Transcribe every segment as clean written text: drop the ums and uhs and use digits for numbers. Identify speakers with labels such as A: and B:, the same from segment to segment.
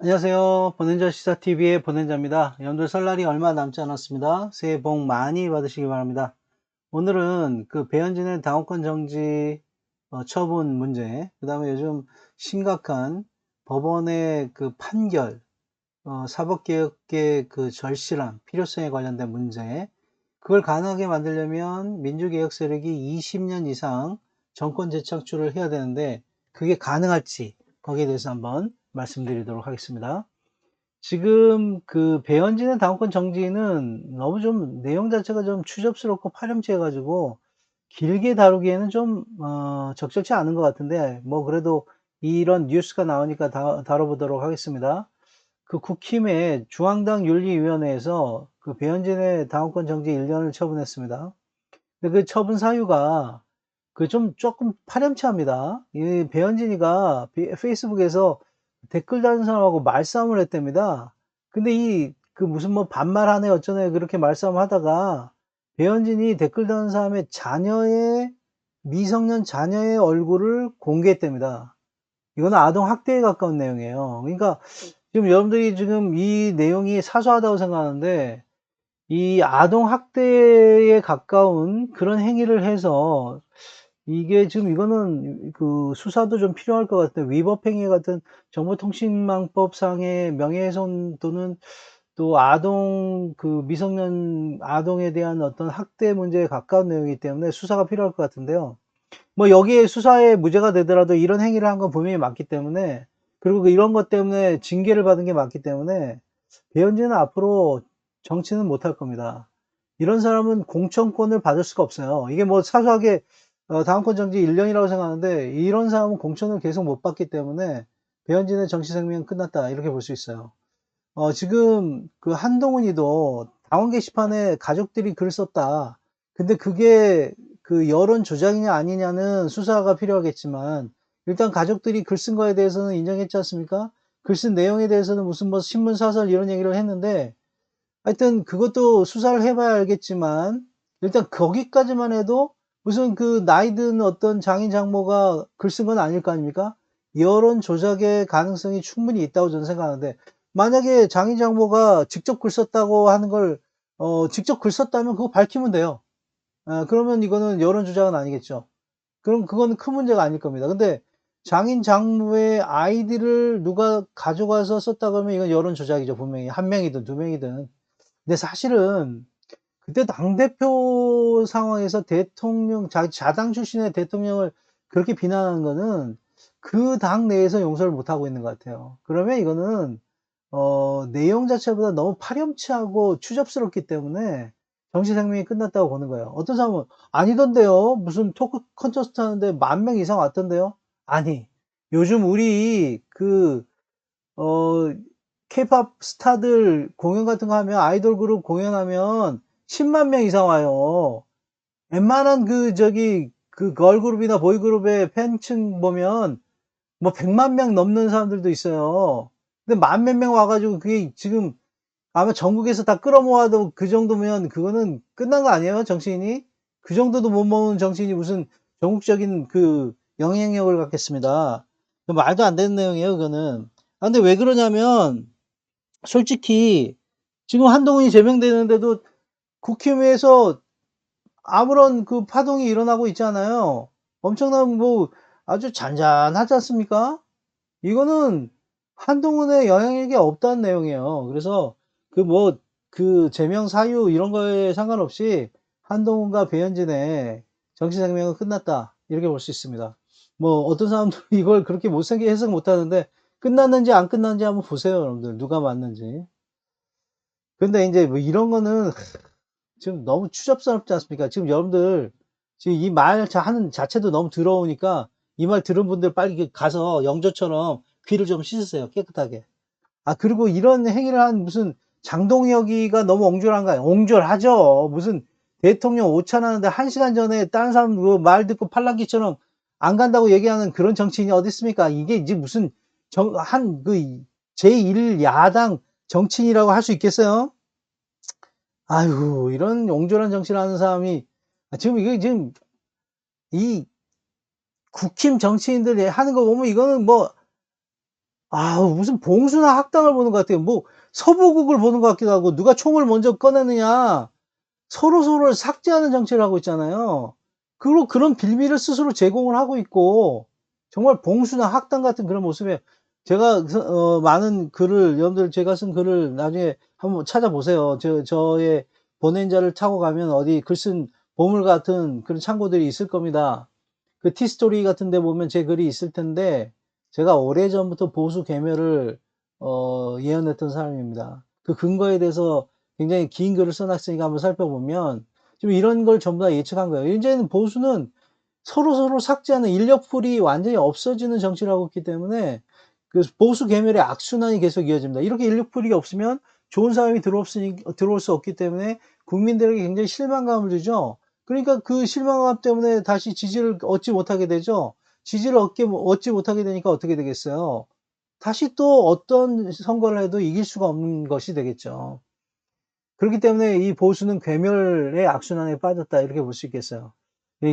A: 안녕하세요. 보낸자 시사TV의 보낸자입니다. 여러분들 설날이 얼마 남지 않았습니다. 새해 복 많이 받으시기 바랍니다. 오늘은 그 배현진의 당원권 정지 처분 문제, 그 다음에 요즘 심각한 법원의 그 판결, 사법개혁의 그 절실함, 필요성에 관련된 문제, 그걸 가능하게 만들려면 민주개혁 세력이 20년 이상 정권 재창출을 해야 되는데 그게 가능할지 거기에 대해서 한번 말씀드리도록 하겠습니다. 지금 그 배현진의 당원권 정지는 너무 좀 내용 자체가 좀 추접스럽고 파렴치해가지고 길게 다루기에는 좀 적절치 않은 것 같은데 뭐 그래도 이런 뉴스가 나오니까 다뤄보도록 하겠습니다. 그 국힘의 중앙당 윤리위원회에서 그 배현진의 당원권 정지 1년을 처분했습니다. 근데 그 처분 사유가 그 좀 조금 파렴치합니다. 이 배현진이가 페이스북에서 댓글 다는 사람하고 말싸움을 했답니다. 근데 이 그 무슨 뭐 반말하네 어쩌네 그렇게 말싸움 하다가 배현진이 댓글 다는 사람의 자녀의 미성년 자녀의 얼굴을 공개했답니다. 이거는 아동 학대에 가까운 내용이에요. 그러니까 지금 여러분들이 지금 이 내용이 사소하다고 생각하는데 이 아동 학대에 가까운 그런 행위를 해서 이게 지금 이거는 그 수사도 좀 필요할 것 같아요. 위법행위 같은 정보통신망법상의 명예훼손 또는 또 아동 그 미성년 아동에 대한 어떤 학대 문제에 가까운 내용이기 때문에 수사가 필요할 것 같은데요. 뭐 여기에 수사에 무죄가 되더라도 이런 행위를 한 건 분명히 맞기 때문에 그리고 이런 것 때문에 징계를 받은 게 맞기 때문에 배현진은 앞으로 정치는 못할 겁니다. 이런 사람은 공천권을 받을 수가 없어요. 이게 뭐 사소하게 당원권 정지 1년이라고 생각하는데 이런 사람은 공천을 계속 못 받기 때문에 배현진의 정치 생명은 끝났다 이렇게 볼 수 있어요. 지금 그 한동훈이도 당원 게시판에 가족들이 글 썼다. 근데 그게 그 여론 조작이냐 아니냐는 수사가 필요하겠지만 일단 가족들이 글 쓴 거에 대해서는 인정했지 않습니까? 글 쓴 내용에 대해서는 무슨 뭐 신문 사설 이런 얘기를 했는데 하여튼 그것도 수사를 해봐야 알겠지만 일단 거기까지만 해도 무슨 그 나이 든 어떤 장인 장모가 글 쓴 건 아닐 거 아닙니까? 여론 조작의 가능성이 충분히 있다고 저는 생각하는데 만약에 장인 장모가 직접 글 썼다고 하는 걸 직접 글 썼다면 그거 밝히면 돼요. 그러면 이거는 여론 조작은 아니겠죠. 그럼 그거는 큰 문제가 아닐 겁니다. 근데 장인 장모의 아이디를 누가 가져가서 썼다 그러면 이건 여론 조작이죠. 분명히 한 명이든 두 명이든. 근데 사실은 그때 당대표 상황에서 대통령, 자당 출신의 대통령을 그렇게 비난하는 거는 그 당 내에서 용서를 못하고 있는 것 같아요. 그러면 이거는, 내용 자체보다 너무 파렴치하고 추접스럽기 때문에 정치 생명이 끝났다고 보는 거예요. 어떤 사람은 아니던데요. 무슨 토크 콘서트 하는데 10,000명 이상 왔던데요. 아니, 요즘 우리 어, 케이팝 스타들 공연 같은 거 하면, 아이돌 그룹 공연하면 10만 명 이상 와요. 웬만한 그 걸그룹이나 보이그룹의 팬층 보면 뭐 100만 명 넘는 사람들도 있어요. 근데 만 몇 명 와가지고 그게 지금 아마 전국에서 다 끌어모아도 그 정도면 그거는 끝난 거 아니에요? 정치인이? 그 정도도 못 모으는 정치인이 무슨 전국적인 그 영향력을 갖겠습니다. 말도 안 되는 내용이에요, 그거는. 근데 왜 그러냐면, 솔직히, 지금 한동훈이 제명되는데도 국힘에서 아무런 그 파동이 일어나고 있잖아요. 엄청난 뭐 아주 잔잔하지 않습니까? 이거는 한동훈의 영향력이 없다는 내용이에요. 그래서 그 뭐 그 제명 사유 이런 거에 상관없이 한동훈과 배현진의 정치 생명은 끝났다. 이렇게 볼 수 있습니다. 뭐 어떤 사람들은 이걸 그렇게 못생기게 해석 못 하는데 끝났는지 안 끝났는지 한번 보세요, 여러분들. 누가 맞는지. 근데 이제 뭐 이런 거는 지금 너무 추접스럽지 않습니까? 지금 여러분들 지금 이 말 하는 자체도 너무 더러우니까 이 말 들은 분들 빨리 가서 영조처럼 귀를 좀 씻으세요. 깨끗하게. 그리고 이런 행위를 한 무슨 장동혁이가 너무 옹졸한가요? 옹졸하죠. 무슨 대통령 오찬하는데 1시간 전에 다른 사람 그 말 듣고 팔랑귀처럼 안 간다고 얘기하는 그런 정치인이 어디 있습니까? 이게 이제 무슨 제1 야당 정치인이라고 할 수 있겠어요? 아유, 이런 옹졸한 정치를 하는 사람이 지금 이게 지금 이 국힘 정치인들이 하는 거 보면 이거는 뭐 무슨 봉수나 학당을 보는 것 같아요. 뭐 서부국을 보는 것 같기도 하고, 누가 총을 먼저 꺼내느냐, 서로서로를 삭제하는 정치를 하고 있잖아요. 그리고 그런 빌미를 스스로 제공을 하고 있고, 정말 봉수나 학당 같은 그런 모습에, 제가 많은 글을, 여러분들 제가 쓴 글을 나중에 한번 찾아보세요. 저의 번외자를 타고 가면 어디 글 쓴 보물 같은 그런 창고들이 있을 겁니다. 그 티스토리 같은 데 보면 제 글이 있을 텐데, 제가 오래전부터 보수 괴멸을 예언했던 사람입니다. 그 근거에 대해서 굉장히 긴 글을 써놨으니까 한번 살펴보면 지금 이런 걸 전부 다 예측한 거예요. 이제는 보수는 서로서로 삭제하는, 인력풀이 완전히 없어지는 정치를 하고 있기 때문에 그 보수 괴멸의 악순환이 계속 이어집니다. 이렇게 인력풀이가 없으면 좋은 사람이 들어올 수 없기 때문에 국민들에게 굉장히 실망감을 주죠. 그러니까 그 실망감 때문에 다시 지지를 얻지 못하게 되죠. 지지를 얻지 못하게 되니까 어떻게 되겠어요? 다시 또 어떤 선거를 해도 이길 수가 없는 것이 되겠죠. 그렇기 때문에 이 보수는 괴멸의 악순환에 빠졌다, 이렇게 볼 수 있겠어요.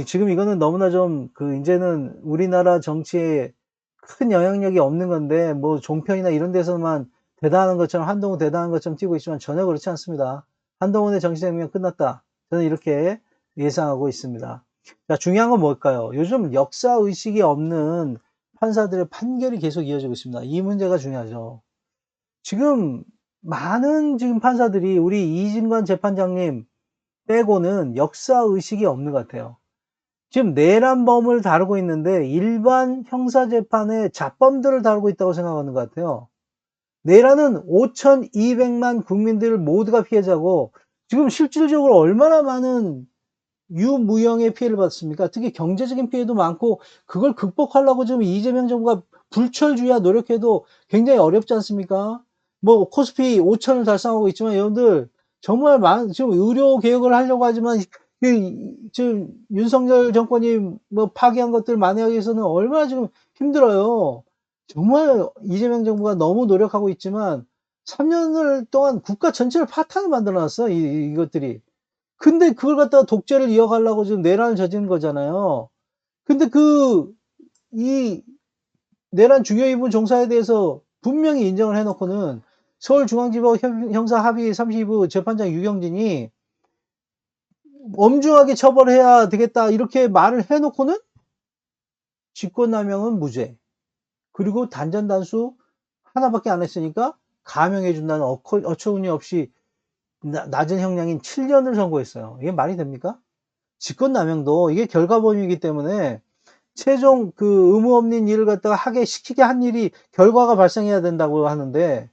A: 지금 이거는 너무나 좀 이제는 우리나라 정치에 큰 영향력이 없는 건데, 뭐 종편이나 이런 데서만 대단한 것처럼, 한동훈 대단한 것처럼 띄고 있지만 전혀 그렇지 않습니다. 한동훈의 정치 생명 끝났다, 저는 이렇게 예상하고 있습니다. 자, 중요한 건 뭘까요? 요즘 역사 의식이 없는 판사들의 판결이 계속 이어지고 있습니다. 이 문제가 중요하죠. 지금 많은 지금 판사들이 우리 이진관 재판장님 빼고는 역사 의식이 없는 것 같아요. 지금 내란범을 다루고 있는데 일반 형사재판의 잡범들을 다루고 있다고 생각하는 것 같아요. 내란은 5,200만 국민들 모두가 피해자고, 지금 실질적으로 얼마나 많은 유무형의 피해를 받습니까? 특히 경제적인 피해도 많고, 그걸 극복하려고 지금 이재명 정부가 불철주야 노력해도 굉장히 어렵지 않습니까? 뭐 코스피 5천을 달성하고 있지만, 여러분들 정말 지금 의료 개혁을 하려고 하지만 지금 윤석열 정권이 뭐 파기한 것들 만회하기 위해서는 얼마나 지금 힘들어요. 정말 이재명 정부가 너무 노력하고 있지만 3년을 동안 국가 전체를 파탄을 만들어 놨어, 이것들이. 근데 그걸 갖다가 독재를 이어가려고 지금 내란을 저지른 거잖아요. 근데 이 내란 중요인분 종사에 대해서 분명히 인정을 해놓고는 서울중앙지법 형사합의 32부 재판장 유경진이 엄중하게 처벌해야 되겠다, 이렇게 말을 해놓고는 직권남용은 무죄, 그리고 단전단수 하나밖에 안 했으니까 감형해준다는 어처구니 없이 낮은 형량인 7년을 선고했어요. 이게 말이 됩니까? 직권남용도 이게 결과범위이기 때문에 최종 의무 없는 일을 갖다가 시키게 한 일이 결과가 발생해야 된다고 하는데,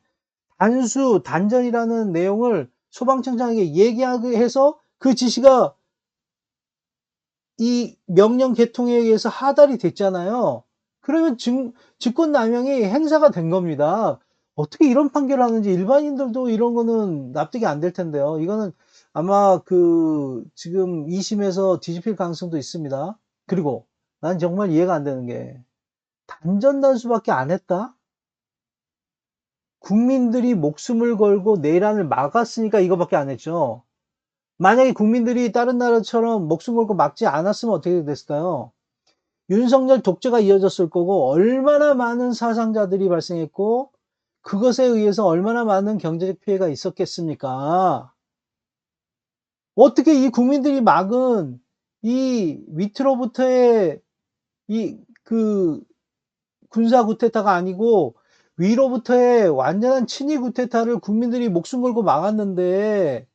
A: 단전이라는 내용을 소방청장에게 얘기하게 해서 그 지시가 이 명령 개통에 의해서 하달이 됐잖아요. 그러면 직권남용이 행사가 된 겁니다. 어떻게 이런 판결을 하는지 일반인들도 이런 거는 납득이 안 될 텐데요. 이거는 아마 지금 2심에서 뒤집힐 가능성도 있습니다. 그리고 난 정말 이해가 안 되는 게, 단전단수밖에 안 했다? 국민들이 목숨을 걸고 내란을 막았으니까 이거밖에 안 했죠. 만약에 국민들이 다른 나라처럼 목숨 걸고 막지 않았으면 어떻게 됐을까요? 윤석열 독재가 이어졌을 거고, 얼마나 많은 사상자들이 발생했고, 그것에 의해서 얼마나 많은 경제적 피해가 있었겠습니까? 어떻게 이 국민들이 막은 이 밑으로부터의 군사 구테타가 아니고 위로부터의 완전한 친위 구테타를 국민들이 목숨 걸고 막았는데,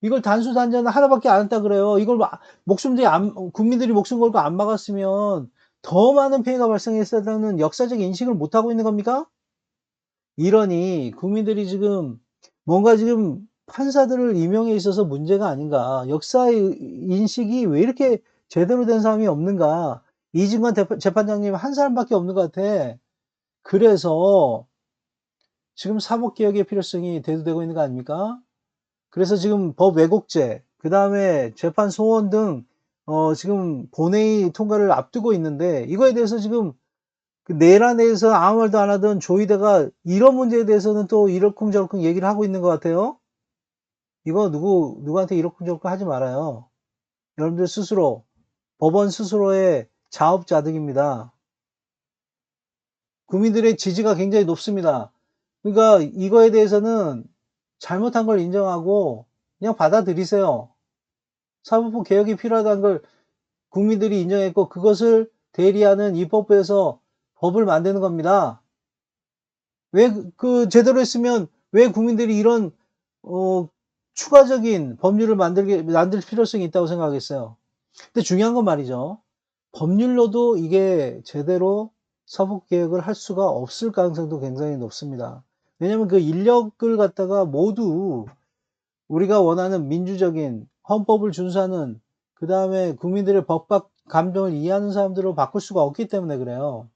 A: 이걸 단수단전 하나밖에 안 했다 그래요. 이걸 국민들이 목숨 걸고 안 막았으면 더 많은 피해가 발생했다는 역사적 인식을 못 하고 있는 겁니까? 이러니 국민들이 지금 뭔가 지금 판사들을 임용에 있어서 문제가 아닌가, 역사의 인식이 왜 이렇게 제대로 된 사람이 없는가, 이진관 재판장님 한 사람밖에 없는 것 같아. 그래서 지금 사법개혁의 필요성이 대두되고 있는 거 아닙니까? 그래서 지금 법 왜곡죄, 그 다음에 재판 소원 등 지금 본회의 통과를 앞두고 있는데, 이거에 대해서 지금 내란에서 아무 말도 안 하던 조희대가 이런 문제에 대해서는 또 이러쿵저러쿵 얘기를 하고 있는 것 같아요. 이거 누구한테 이러쿵저러쿵 하지 말아요. 여러분들 스스로, 법원 스스로의 자업자득입니다. 국민들의 지지가 굉장히 높습니다. 그러니까 이거에 대해서는 잘못한 걸 인정하고 그냥 받아들이세요. 사법부 개혁이 필요하다는 걸 국민들이 인정했고 그것을 대리하는 입법부에서 법을 만드는 겁니다. 왜 제대로 했으면 왜 국민들이 이런 추가적인 법률을 만들 필요성이 있다고 생각하겠어요. 근데 중요한 건 말이죠. 법률로도 이게 제대로 사법개혁을 할 수가 없을 가능성도 굉장히 높습니다. 왜냐하면 그 인력을 갖다가 모두 우리가 원하는 민주적인 헌법을 준수하는 그 다음에 국민들의 법과 감정을 이해하는 사람들로 바꿀 수가 없기 때문에 그래요.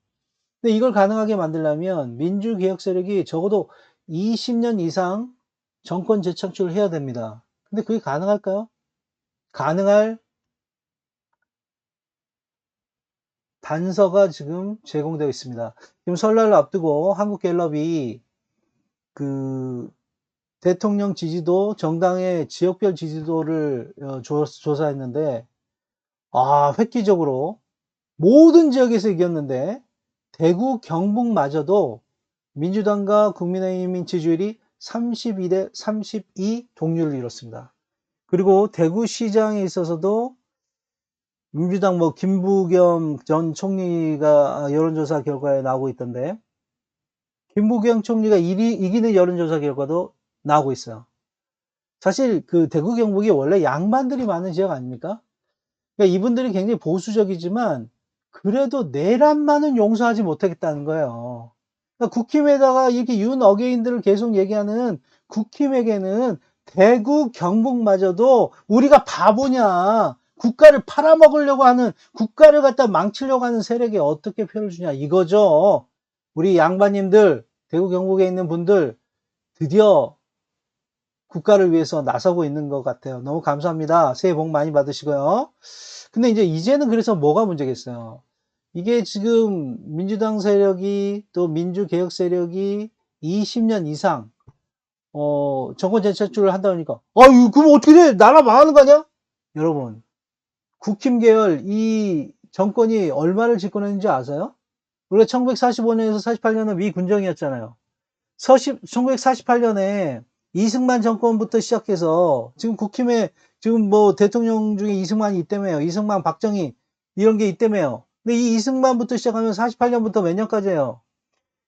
A: 근데 이걸 가능하게 만들려면 민주개혁 세력이 적어도 20년 이상 정권 재창출을 해야 됩니다. 근데 그게 가능할까요? 가능할 단서가 지금 제공되어 있습니다. 지금 설날을 앞두고 한국갤럽이 그 대통령 지지도, 정당의 지역별 지지도를 조사했는데, 획기적으로 모든 지역에서 이겼는데, 대구, 경북마저도 민주당과 국민의힘 지지율이 32대 32 동률을 이뤘습니다. 그리고 대구시장에 있어서도 민주당 김부겸 전 총리가 여론조사 결과에 나오고 있던데, 김부겸 총리가 이기는 여론조사 결과도 나오고 있어요. 사실 그 대구 경북이 원래 양반들이 많은 지역 아닙니까? 그러니까 이분들이 굉장히 보수적이지만 그래도 내란만은 용서하지 못하겠다는 거예요. 그러니까 국힘에다가 이렇게 윤 어게인들을 계속 얘기하는 국힘에게는 대구 경북마저도 우리가 바보냐, 국가를 팔아먹으려고 하는, 국가를 갖다 망치려고 하는 세력에 어떻게 표를 주냐 이거죠. 우리 양반님들, 대구 경북에 있는 분들 드디어 국가를 위해서 나서고 있는 것 같아요. 너무 감사합니다. 새해 복 많이 받으시고요. 근데 이제는 그래서 뭐가 문제겠어요? 이게 지금 민주당 세력이 또 민주개혁 세력이 20년 이상 정권 재창출을 한다 그러니까 아유 그럼 어떻게 돼? 나라 망하는 거 아니야? 여러분 국힘 계열 이 정권이 얼마를 집권했는지 아세요? 우리가 1945년에서 48년은 미군정이었잖아요. 1948년에 이승만 정권부터 시작해서 지금 국힘에 지금 대통령 중에 이승만이 있다며요. 이승만, 박정희 이런 게 있다며요. 근데 이 이승만부터 시작하면 48년부터 몇 년까지예요?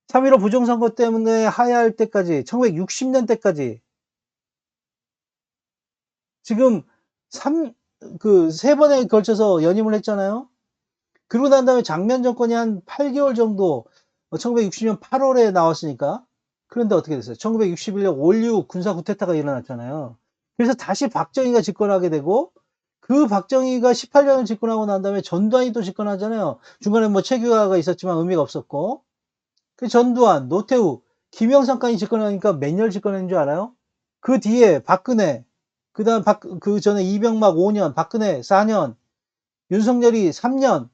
A: 3.15 부정선거 때문에 하야할 때까지 1960년 때까지 지금 세 번에 걸쳐서 연임을 했잖아요. 그러고 난 다음에 장면 정권이 한 8개월 정도 1960년 8월에 나왔으니까 그런데 어떻게 됐어요? 1961년 5.16 군사 쿠데타가 일어났잖아요. 그래서 다시 박정희가 집권하게 되고 그 박정희가 18년을 집권하고 난 다음에 전두환이 또 집권하잖아요. 중간에 최규하가 있었지만 의미가 없었고 그 전두환, 노태우, 김영삼까지 집권하니까 몇 년 집권했는 줄 알아요? 그 뒤에 박근혜, 그 다음 그 전에 이병막 5년, 박근혜 4년, 윤석열이 3년,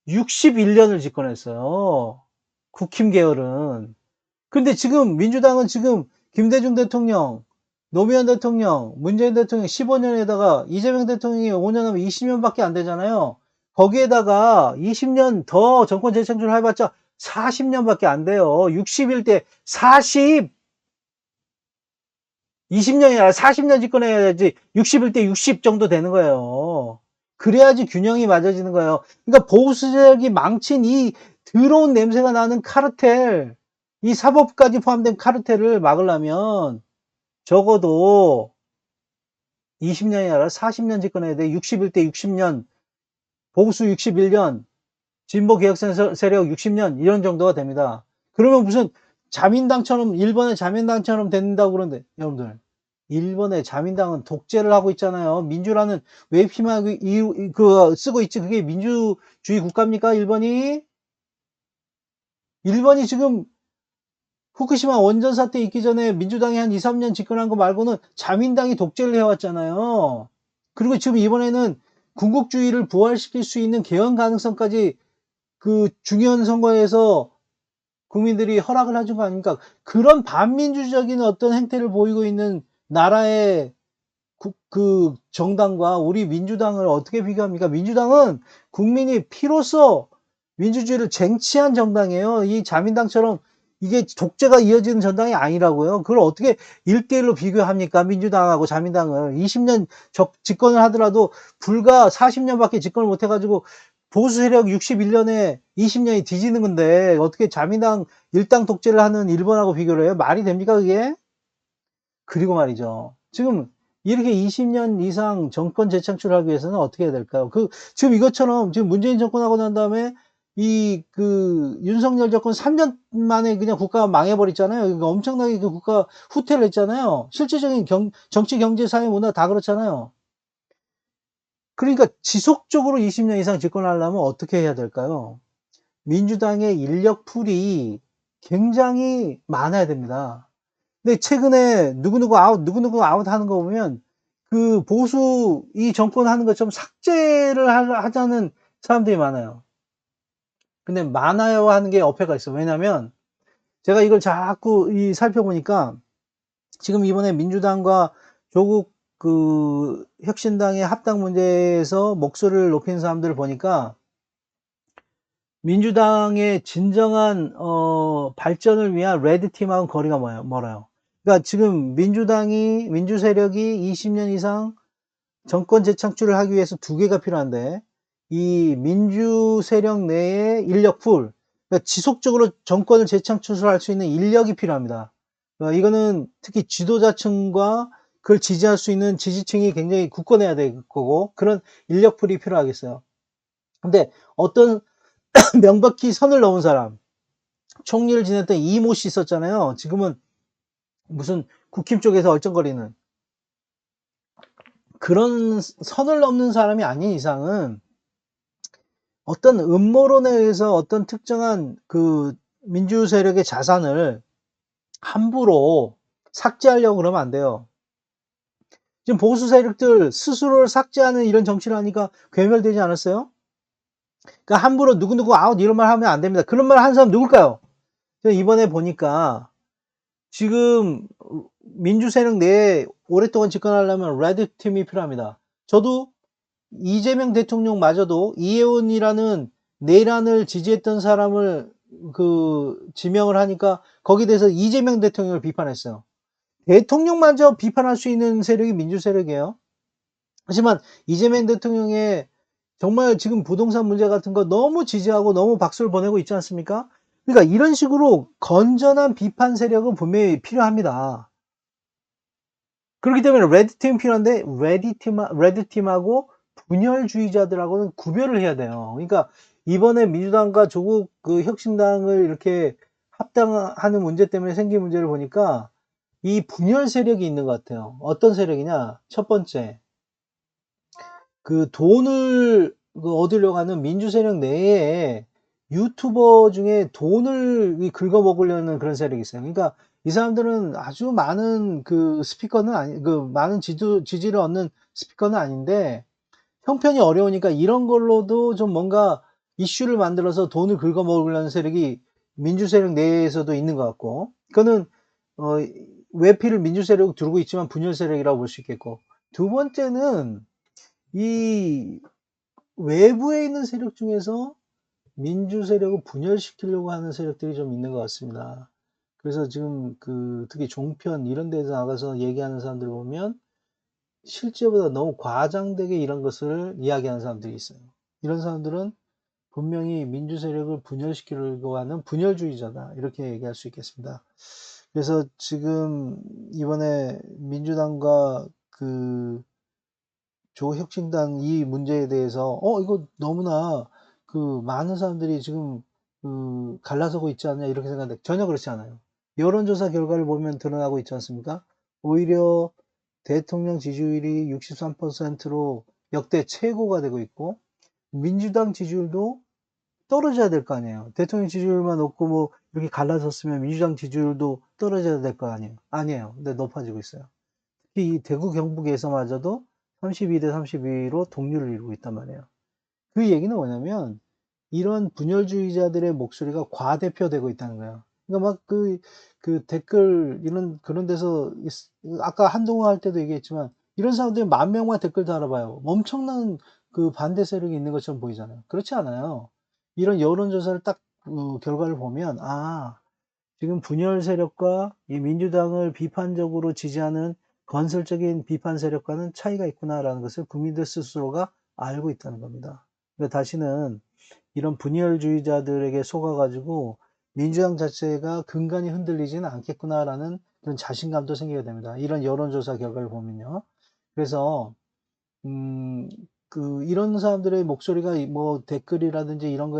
A: 61년을 집권했어요. 국힘 계열은. 근데 지금 민주당은 지금 김대중 대통령, 노무현 대통령, 문재인 대통령 15년에다가 이재명 대통령이 5년 하면 20년밖에 안 되잖아요. 거기에다가 20년 더 정권 재창출을 해봤자 40년밖에 안 돼요. 61대 40, 20년이 아니라 40년 집권해야지 61대 60 정도 되는 거예요. 그래야지 균형이 맞아지는 거예요. 그러니까 보수세력이 망친 이 더러운 냄새가 나는 카르텔, 이 사법까지 포함된 카르텔을 막으려면 적어도 20년이 아니라 40년 집권해야 돼. 61대 60년, 보수 61년, 진보 개혁 세력 60년 이런 정도가 됩니다. 그러면 무슨 자민당처럼 일본의 자민당처럼 된다고 그러는데 여러분들 일본의 자민당은 독재를 하고 있잖아요. 민주라는 웹힘하고 쓰고 있지. 그게 민주주의 국가입니까? 일본이 지금 후쿠시마 원전 사태 있기 전에 민주당이 한 2, 3년 집권한 거 말고는 자민당이 독재를 해왔잖아요. 그리고 지금 이번에는 군국주의를 부활시킬 수 있는 개헌 가능성까지 그 중요한 선거에서 국민들이 허락을 해준 거 아닙니까? 그런 반민주적인 어떤 행태를 보이고 있는 나라의 그 정당과 우리 민주당을 어떻게 비교합니까? 민주당은 국민이 피로써 민주주의를 쟁취한 정당이에요. 이 자민당처럼 이게 독재가 이어지는 정당이 아니라고요. 그걸 어떻게 1대1로 비교합니까? 민주당하고 자민당을. 20년 집권을 하더라도 불과 40년밖에 집권을 못 해가지고 보수 세력 61년에 20년이 뒤지는 건데 어떻게 자민당 일당 독재를 하는 일본하고 비교를 해요? 말이 됩니까, 그게? 그리고 말이죠. 지금 이렇게 20년 이상 정권 재창출하기 위해서는 어떻게 해야 될까요? 지금 이것처럼 지금 문재인 정권하고 난 다음에 윤석열 정권 3년 만에 그냥 국가가 망해버렸잖아요. 그러니까 엄청나게 그 국가 후퇴를 했잖아요. 실질적인 정치, 경제, 사회, 문화 다 그렇잖아요. 그러니까 지속적으로 20년 이상 집권하려면 어떻게 해야 될까요? 민주당의 인력풀이 굉장히 많아야 됩니다. 근데 최근에 누구누구 아웃 하는 거 보면 그 보수 이 정권 하는 것처럼 삭제를 하자는 사람들이 많아요. 근데 많아요 하는 게 어폐가 있어. 왜냐면 제가 이걸 자꾸 살펴보니까 지금 이번에 민주당과 조국 혁신당의 합당 문제에서 목소리를 높이는 사람들을 보니까 민주당의 진정한 발전을 위한 레드팀하고는 거리가 멀어요. 그러니까 지금 민주 세력이 20년 이상 정권 재창출을 하기 위해서 두 개가 필요한데 이 민주 세력 내의 인력풀, 그러니까 지속적으로 정권을 재창출할 수 있는 인력이 필요합니다. 그러니까 이거는 특히 지도자층과 그걸 지지할 수 있는 지지층이 굉장히 굳건해야 될 거고 그런 인력풀이 필요하겠어요. 근데 어떤 명백히 선을 넘은 사람, 총리를 지냈던 이모 씨 있었잖아요. 지금은 무슨 국힘 쪽에서 얼쩡거리는 그런 선을 넘는 사람이 아닌 이상은 어떤 음모론에 의해서 어떤 특정한 민주 세력의 자산을 함부로 삭제하려고 그러면 안 돼요. 지금 보수 세력들 스스로를 삭제하는 이런 정치를 하니까 괴멸되지 않았어요? 그러니까 함부로 누구누구 아웃 이런 말 하면 안 됩니다. 그런 말 하는 사람 누굴까요? 이번에 보니까 지금 민주 세력 내에 오랫동안 집권하려면 레드 팀이 필요합니다. 저도 이재명 대통령마저도 이혜원이라는 내란을 지지했던 사람을 지명을 하니까 거기에 대해서 이재명 대통령을 비판했어요. 대통령마저 비판할 수 있는 세력이 민주 세력이에요. 하지만 이재명 대통령의 정말 지금 부동산 문제 같은 거 너무 지지하고 너무 박수를 보내고 있지 않습니까? 그러니까 이런 식으로 건전한 비판 세력은 분명히 필요합니다. 그렇기 때문에 레드팀 필요한데 레드팀하고 분열주의자들하고는 구별을 해야 돼요. 그러니까 이번에 민주당과 조국 혁신당을 이렇게 합당하는 문제 때문에 생긴 문제를 보니까 이 분열 세력이 있는 것 같아요. 어떤 세력이냐? 첫 번째, 돈을 얻으려고 하는 민주 세력 내에 유튜버 중에 돈을 긁어먹으려는 그런 세력이 있어요. 그러니까 이 사람들은 아주 많은 스피커는 많은 지지를 얻는 스피커는 아닌데 형편이 어려우니까 이런 걸로도 좀 뭔가 이슈를 만들어서 돈을 긁어먹으려는 세력이 민주 세력 내에서도 있는 것 같고, 그거는 외피를 민주 세력 두르고 있지만 분열 세력이라고 볼 수 있겠고, 두 번째는 이 외부에 있는 세력 중에서 민주 세력을 분열시키려고 하는 세력들이 좀 있는 것 같습니다. 그래서 지금 특히 종편 이런 데서 나가서 얘기하는 사람들 보면 실제보다 너무 과장되게 이런 것을 이야기하는 사람들이 있어요. 이런 사람들은 분명히 민주 세력을 분열시키려고 하는 분열주의자다, 이렇게 얘기할 수 있겠습니다. 그래서 지금 이번에 민주당과 조혁신당 이 문제에 대해서 이거 너무나 많은 사람들이 지금 갈라서고 있지 않냐 이렇게 생각하는데 전혀 그렇지 않아요. 여론조사 결과를 보면 드러나고 있지 않습니까? 오히려 대통령 지지율이 63%로 역대 최고가 되고 있고 민주당 지지율도 떨어져야 될 거 아니에요. 대통령 지지율만 높고 뭐 이렇게 갈라섰으면 민주당 지지율도 떨어져야 될 거 아니에요. 아니에요. 근데 높아지고 있어요. 특히 이 대구 경북에서마저도 32대 32로 동률을 이루고 있단 말이에요. 그 얘기는 뭐냐면 이런 분열주의자들의 목소리가 과대표되고 있다는 거예요. 그러니까 막 댓글 이런 그런 데서 아까 한동훈 할 때도 얘기했지만 이런 사람들이 10,000명만 댓글 달아봐요. 엄청난 반대 세력이 있는 것처럼 보이잖아요. 그렇지 않아요. 이런 여론조사를 딱 결과를 보면 지금 분열 세력과 이 민주당을 비판적으로 지지하는 건설적인 비판 세력과는 차이가 있구나라는 것을 국민들 스스로가 알고 있다는 겁니다. 그러니까 다시는 이런 분열주의자들에게 속아가지고 민주당 자체가 근간이 흔들리지는 않겠구나라는 그런 자신감도 생기게 됩니다. 이런 여론조사 결과를 보면요. 그래서 이런 사람들의 목소리가 뭐 댓글이라든지 이런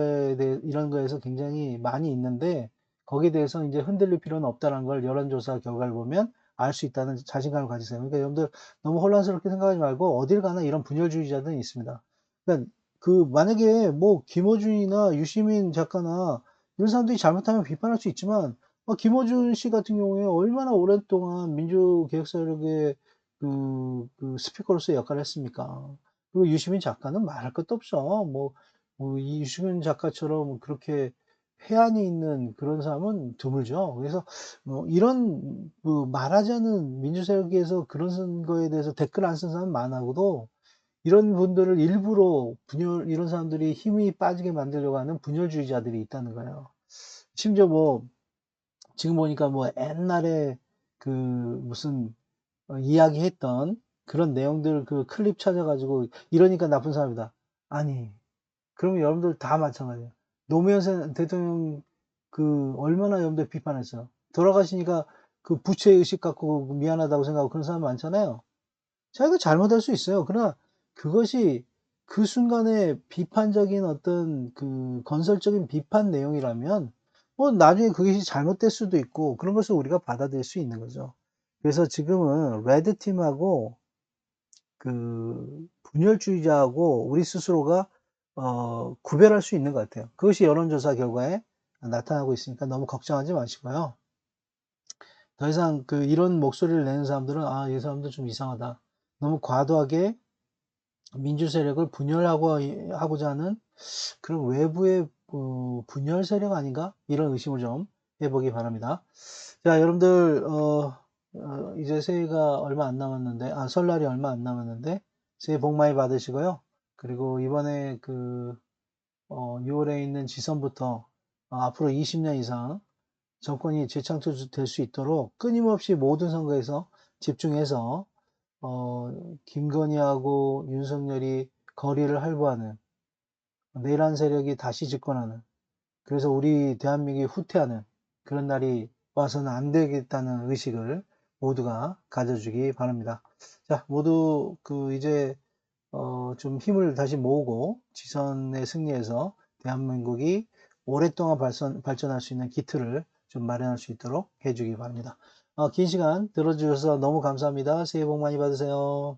A: 거에서 굉장히 많이 있는데, 거기에 대해서 이제 흔들릴 필요는 없다는 걸 여론조사 결과를 보면 알 수 있다는 자신감을 가지세요. 그러니까 여러분들 너무 혼란스럽게 생각하지 말고 어딜 가나 이런 분열주의자들은 있습니다. 그러니까 만약에 뭐 김어준이나 유시민 작가나 이런 사람들이 잘못하면 비판할 수 있지만, 김어준 씨 같은 경우에 얼마나 오랫동안 민주개혁 세력의 스피커로서 역할을 했습니까? 그리고 유시민 작가는 말할 것도 없어. 이 유시민 작가처럼 그렇게 해안이 있는 그런 사람은 드물죠. 그래서 이런 말하지 않는 민주세력에서 그런 거에 대해서 댓글 안 쓴 사람 많아도, 이런 분들을 일부러 이런 사람들이 힘이 빠지게 만들려고 하는 분열주의자들이 있다는 거예요. 심지어 지금 보니까 옛날에 무슨 이야기했던 그런 내용들 클립 찾아가지고 이러니까 나쁜 사람이다. 아니, 그러면 여러분들 다 마찬가지예요. 노무현 대통령 얼마나 여러분들 비판했어요. 돌아가시니까 부채 의식 갖고 미안하다고 생각하고 그런 사람 많잖아요. 자기가 잘못할 수 있어요. 그러나 그것이 그 순간에 비판적인 어떤 건설적인 비판 내용이라면 나중에 그것이 잘못될 수도 있고, 그런 것을 우리가 받아들일 수 있는 거죠. 그래서 지금은 레드팀하고 분열주의자하고 우리 스스로가 구별할 수 있는 것 같아요. 그것이 여론조사 결과에 나타나고 있으니까 너무 걱정하지 마시고요. 더 이상 이런 목소리를 내는 사람들은 이 사람들 좀 이상하다. 너무 과도하게 민주 세력을 분열하고자 하는 그런 외부의 분열 세력 아닌가? 이런 의심을 좀 해보기 바랍니다. 자, 여러분들 이제 새해가 얼마 안 남았는데, 설날이 얼마 안 남았는데 새해 복 많이 받으시고요. 그리고 이번에 6월에 있는 지선부터 앞으로 20년 이상 정권이 재창출될 수 있도록 끊임없이 모든 선거에서 집중해서 김건희하고 윤석열이 거리를 할보하는 내란 세력이 다시 집권하는, 그래서 우리 대한민국이 후퇴하는 그런 날이 와서는 안 되겠다는 의식을 모두가 가져주기 바랍니다. 자, 모두 이제 좀 힘을 다시 모으고 지선의 승리해서 대한민국이 오랫동안 발전할 수 있는 기틀을 좀 마련할 수 있도록 해주기 바랍니다. 긴 시간 들어주셔서 너무 감사합니다. 새해 복 많이 받으세요.